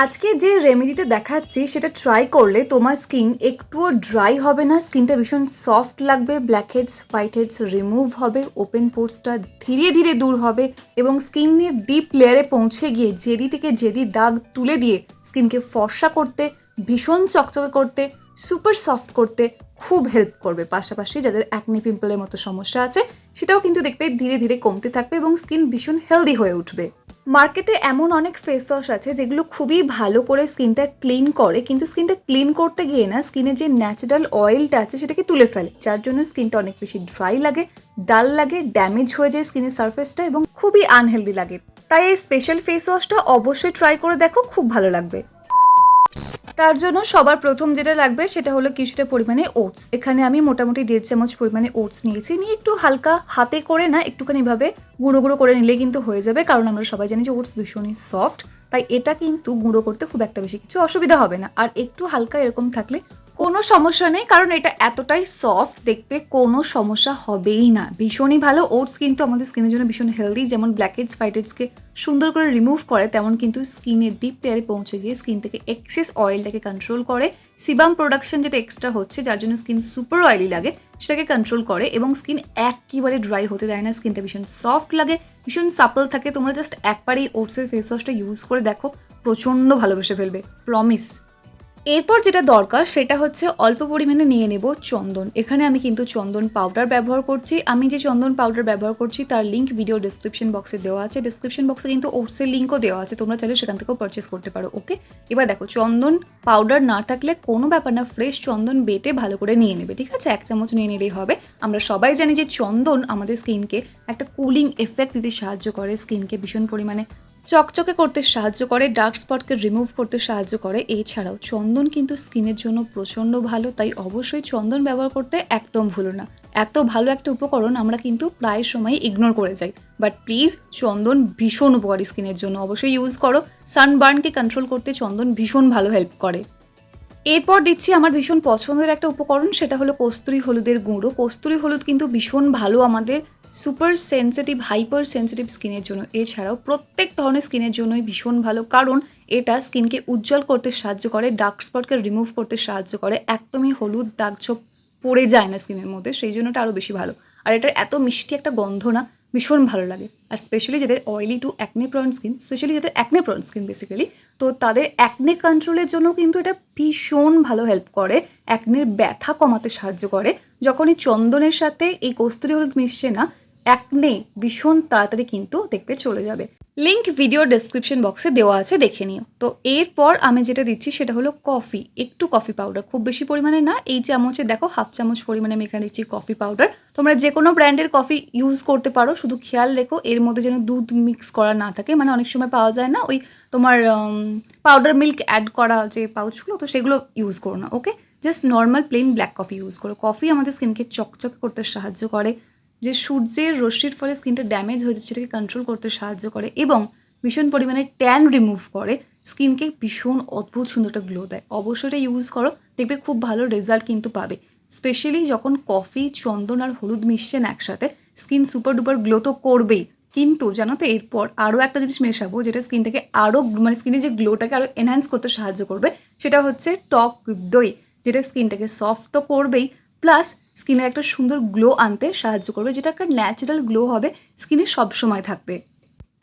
আজকে যে রেমেডিটা দেখাচ্ছি সেটা ট্রাই করলে তোমার স্কিন একটুও ড্রাই হবে না, স্কিনটা ভীষণ সফট লাগবে, black heads white heads remove হবে, ওপেন পোর্সটা ধীরে ধীরে দূর হবে এবং স্কিনের ডিপ লেয়ারে পৌঁছে গিয়ে জেদি থেকে জেদি দাগ তুলে দিয়ে স্কিনকে ফর্সা করতে, ভীষণ চকচকে করতে, সুপার সফট করতে খুব হেল্প করবে। পাশাপাশি যাদের অ্যাকনি পিম্পলের মতো সমস্যা আছে সেটাও কিন্তু দেখবে ধীরে ধীরে কমতে থাকবে এবং স্কিন ভীষণ হেলদি হয়ে উঠবে। মার্কেটে এমন অনেক ফেস ওয়াশ আছে যেগুলো খুবই ভালো করে স্কিনটা ক্লিন করে, কিন্তু স্কিনটা ক্লিন করতে গিয়ে না স্কিনে যে ন্যাচারাল অয়েলটা আছে সেটাকে তুলে ফেলে, যার জন্য স্কিনটা অনেক বেশি ড্রাই লাগে, ডাল লাগে, ড্যামেজ হয়ে যায় স্কিনের সারফেসটা এবং খুবই আনহেলদি লাগে। তাই এই স্পেশাল ফেস ওয়াশটা অবশ্যই ট্রাই করে দেখো, খুব ভালো লাগবে। তার জন্য সবার প্রথম যেটা লাগবে সেটা হলো কিছুটা পরিমাণে ওটস। এখানে আমি মোটামুটি 1.5 চামচ পরিমাণে ওটস নিয়েছি, নিয়ে একটু হালকা হাতে করে না একটুখানি ভাবে গুঁড়ো গুঁড়ো করে নিলে কিন্তু হয়ে যাবে, কারণ আমরা সবাই জানি যে ওটস ভীষণই সফট, তাই এটা কিন্তু গুঁড়ো করতে খুব একটা বেশি কিছু অসুবিধা হবে না। আর একটু হালকা এরকম থাকলে কোনো সমস্যা নেই, কারণ এটা এতটাই সফট দেখতে কোনো সমস্যা হবেই না, ভীষণই ভালো। ওটস কিন্তু আমাদের স্কিনের জন্য ভীষণ হেলদি, যেমন ব্ল্যাক হেডস হোয়াইট হেডসকে সুন্দর করে রিমুভ করে, তেমন কিন্তু স্কিনের ডিপ লেয়ারে পৌঁছে গিয়ে স্কিন থেকে এক্সেস অয়েলটাকে কন্ট্রোল করে, সিবাম প্রোডাকশন যেটা এক্সট্রা হচ্ছে যার জন্য স্কিন সুপার অয়েলি লাগে সেটাকে কন্ট্রোল করে এবং স্কিন একেবারে ড্রাই হতে দেয় না, স্কিনটা ভীষণ সফট লাগে, ভীষণ সাপল থাকে। তোমরা জাস্ট একবার এই ওটসের ফেস ওয়াশটা ইউজ করে দেখো, প্রচণ্ড ভালোবেসে ফেলবে, প্রমিস। এরপর যেটা দরকার সেটা হচ্ছে অল্প পরিমাণে নিয়ে নেব চন্দন। এখানে আমি কিন্তু চন্দন পাউডার ব্যবহার করছি। আমি যে চন্দন পাউডার ব্যবহার করছি তার লিঙ্ক ভিডিও ডিসক্রিপশন বক্সে দেওয়া আছে, ডিসক্রিপশন বক্সে কিন্তু ওটসের লিঙ্কও দেওয়া আছে, তোমরা চাইলে সেখান থেকেও পারচেস করতে পারো। ওকে, এবার দেখো চন্দন পাউডার না থাকলে কোনো ব্যাপার না, ফ্রেশ চন্দন বেটে ভালো করে নিয়ে নেবে, ঠিক আছে? 1 চামচ নিয়ে নিলেই হবে। আমরা সবাই জানি যে চন্দন আমাদের স্কিনকে একটা কুলিং এফেক্ট দিতে সাহায্য করে, স্কিনকে ভীষণ পরিমাণে চকচকে করতে সাহায্য করে, ডার্ক স্পটকে রিমুভ করতে সাহায্য করে। এছাড়াও চন্দন কিন্তু স্কিনের জন্য প্রচণ্ড ভালো, তাই অবশ্যই চন্দন ব্যবহার করতে একদম ভুলো না। এত ভালো একটা উপকরণ আমরা কিন্তু প্রায় সময় ইগনোর করে যাই, বাট প্লিজ চন্দন ভীষণ উপকারী স্কিনের জন্য, অবশ্যই ইউজ করো। সানবার্নকে কন্ট্রোল করতে চন্দন ভীষণ ভালো হেল্প করে। এরপর দিচ্ছি আমার ভীষণ পছন্দের একটা উপকরণ, সেটা হলো কস্তুরি হলুদের গুঁড়ো। কস্তুরি হলুদ কিন্তু ভীষণ ভালো আমাদের সুপার সেন্সিটিভ হাইপার সেন্সিটিভ স্কিনের জন্য, এছাড়াও প্রত্যেক ধরনের স্কিনের জন্যই ভীষণ ভালো, কারণ এটা স্কিনকে উজ্জ্বল করতে সাহায্য করে, ডার্ক স্পটকে রিমুভ করতে সাহায্য করে, একদমই হলুদ দাগ ছোপ পড়ে যায় না স্কিনের মধ্যে, সেই জন্য এটা আরও বেশি ভালো। আর এটার এত মিষ্টি একটা গন্ধ না, ভীষণ ভালো লাগে। আর স্পেশালি যাদের oily two acne prawn skin, specially যাদের অ্যাকনে প্রন স্কিন বেসিক্যালি, তো তাদের অ্যাকনে কন্ট্রোলের জন্য কিন্তু এটা ভীষণ ভালো হেল্প করে, অ্যাকনের ব্যথা কমাতে সাহায্য করে। যখন এই চন্দনের সাথে এই কস্তুরি হলুদ মিশছে না, অ্যাকনে ভীষণ তাড়াতাড়ি কিন্তু দেখবে চলে যাবে। লিঙ্ক ভিডিও ডেসক্রিপশন বক্সে দেওয়া আছে, দেখে নিও। তো এরপর আমি যেটা দিচ্ছি সেটা হলো কফি, একটু কফি পাউডার, খুব বেশি পরিমাণে না, এই চামচে দেখো 1/2 চামচ পরিমাণে আমি এখানে দিচ্ছি কফি পাউডার। তোমরা যে কোনো ব্র্যান্ডের কফি ইউজ করতে পারো, শুধু খেয়াল রেখো এর মধ্যে যেন দুধ মিক্স করা না থাকে, মানে অনেক সময় পাওয়া যায় না ওই তোমার পাউডার মিল্ক অ্যাড করা যে পাউচগুলো, তো সেগুলো ইউজ করো না। Okay, just normal plain black coffee use করো। কফি আমাদের স্কিনকে চকচকে করতে সাহায্য করে, যে সূর্যের রশ্মির ফলে স্কিনটা ড্যামেজ হয়ে যাচ্ছে সেটাকে কন্ট্রোল করতে সাহায্য করে এবং ভীষণ পরিমাণে ট্যান রিমুভ করে, স্কিনকে ভীষণ অদ্ভুত সুন্দর একটা গ্লো দেয়। অবশ্যই এটা ইউজ করো, দেখবে খুব ভালো রেজাল্ট কিন্তু পাবে। স্পেশালি যখন কফি, চন্দন আর হলুদ মিশছেন একসাথে, স্কিন সুপার ডুপার গ্লো তো করবেই, কিন্তু জানো তো এরপর আরও একটা জিনিস মেশাবো যেটা স্কিনটাকে আরও মানে স্কিনের যে গ্লোটাকে আরও এনহ্যান্স করতে সাহায্য করবে, সেটা হচ্ছে টক দই, যেটা স্কিনটাকে সফট তো করবেই, প্লাস স্কিনের একটা সুন্দর গ্লো আনতে সাহায্য করবে, যেটা একটা ন্যাচারাল গ্লো হবে, স্কিনে সবসময় থাকবে।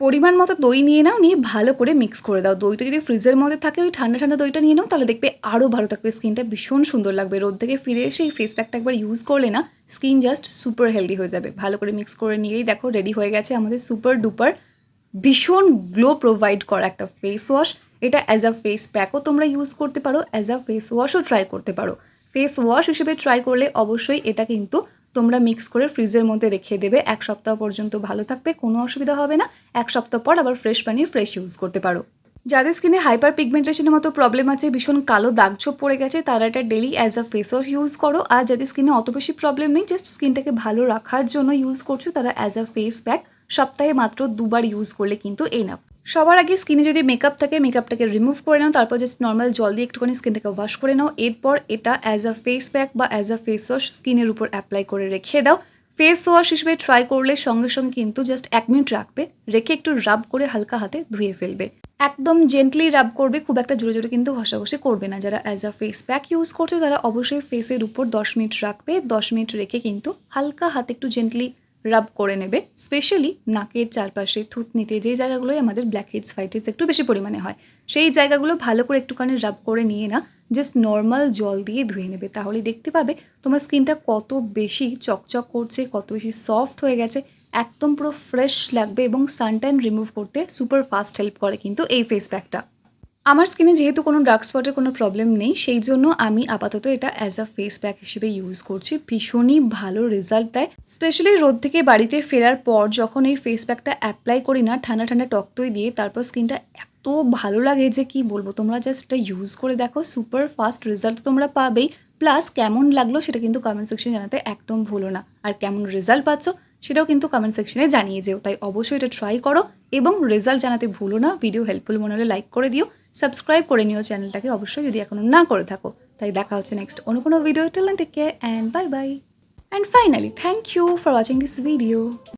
পরিমাণ মতো দই নিয়ে নাও, নিয়ে ভালো করে মিক্স করে দাও। দইটা যদি ফ্রিজের মধ্যে থাকে ওই ঠান্ডা ঠান্ডা দইটা নিয়ে নাও, তাহলে দেখবে আরও ভালো থাকবে, স্কিনটা ভীষণ সুন্দর লাগবে। রোদ থেকে ফিরে এসে এই ফেস প্যাকটা একবার ইউজ করলে না স্কিন জাস্ট সুপার হেলদি হয়ে যাবে। ভালো করে মিক্স করে নিয়েই দেখো রেডি হয়ে গেছে আমাদের সুপার ডুপার ভীষণ গ্লো প্রোভাইড করা একটা ফেস ওয়াশ। এটা অ্যাজ আ ফেস প্যাকও তোমরা ইউজ করতে পারো, অ্যাজ আ ফেস ওয়াশও ট্রাই করতে পারো। ফেস ওয়াশ হিসেবে ট্রাই করলে অবশ্যই এটা কিন্তু তোমরা মিক্স করে ফ্রিজের মধ্যে রেখে দেবে, 1 সপ্তাহ পর্যন্ত ভালো থাকবে, কোনো অসুবিধা হবে না। 1 সপ্তাহ পর আবার ফ্রেশ বানিয়ে ফ্রেশ ইউজ করতে পারো। যাদের স্কিনে হাইপার পিগমেন্টেশনের মতো প্রবলেম আছে, ভীষণ কালো দাগ ছোপ পড়ে গেছে, তারা এটা daily as a face wash use করো। আর যাদের স্কিনে অত বেশি প্রবলেম নেই, জাস্ট স্কিনটাকে ভালো রাখার জন্য ইউজ করছো, তারা অ্যাজ আ ফেস প্যাক সপ্তাহে মাত্র 2 বার ইউজ করলে কিন্তু এনাফ। সবার আগে স্কিনে যদি মেকআপ থাকে মেকআপটাকে রিমুভ করে নাও, তারপর জাস্ট নর্মাল জল দিয়ে একটুখানি স্কিনটাকে ওয়াশ করে নাও। এরপর এটা অ্যাজ আ ফেস প্যাক বা অ্যাজ আ ফেস ওয়াশ স্কিনের উপর অ্যাপ্লাই করে রেখে দাও। ফেস ওয়াশ হিসেবে ট্রাই করলে সঙ্গে সঙ্গে কিন্তু জাস্ট 1 মিনিট রাখবে, রেখে একটু রাব করে হালকা হাতে ধুয়ে ফেলবে। একদম জেন্টলি রাব করবে, খুব একটা জোরে জোরে কিন্তু ঘষাঘষি করবে না। যারা as a face pack use করছো তারা অবশ্যই ফেসের উপর 10 মিনিট রাখবে, 10 মিনিট রেখে কিন্তু হালকা হাতে একটু জেন্টলি রাব করে নেবে। স্পেশালি নাকের চারপাশে, থুতনিতে, যে জায়গাগুলোয় আমাদের ব্ল্যাক হেডস হোয়াইট হেডস একটু বেশি পরিমাণে হয়, সেই জায়গাগুলো ভালো করে একটুখানি রাব করে নিয়ে না জাস্ট নর্মাল জল দিয়ে ধুয়ে নেবে। তাহলে দেখতে পাবে তোমার স্কিনটা কত বেশি চকচক করছে, কত বেশি সফট হয়ে গেছে, একদম পুরো ফ্রেশ লাগবে এবং সানট্যান রিমুভ করতে সুপার ফাস্ট হেল্প করে কিন্তু এই ফেস প্যাকটা। আমার স্কিনে যেহেতু কোনো ডার্ক স্পটের কোনো প্রবলেম নেই, সেই জন্য আমি আপাতত এটা অ্যাজ আ ফেস প্যাক হিসেবে ইউজ করছি। ভীষণই ভালো রেজাল্ট দেয়। স্পেশালি রোদ থেকে বাড়িতে ফেরার পর যখন এই ফেস প্যাকটা অ্যাপ্লাই করি না ঠান্ডা ঠান্ডা টকদই দিয়ে, তারপর স্কিনটা এত ভালো লাগে যে কি বলবো। তোমরা জাস্ট এটা ইউজ করে দেখো, সুপার ফাস্ট রেজাল্ট তোমরা পাবেই। প্লাস কেমন লাগলো সেটা কিন্তু কমেন্ট সেকশনে জানাতে একদম ভুলো না। আর কেমন রেজাল্ট পাচ্ছ সেটাও কিন্তু কমেন্ট সেকশনে জানিয়ে যেও। তাই অবশ্যই এটা ট্রাই করো এবং রেজাল্ট জানাতে ভুলো না। ভিডিও হেল্পফুল মনে হলে লাইক করে দিও, সাবস্ক্রাইব করে নিও চ্যানেলটাকে অবশ্যই যদি এখনো না করে থাকো। তাই দেখা হচ্ছে নেক্সট অন্য কোনো video. Till then take care and bye bye. And finally thank you for watching this video.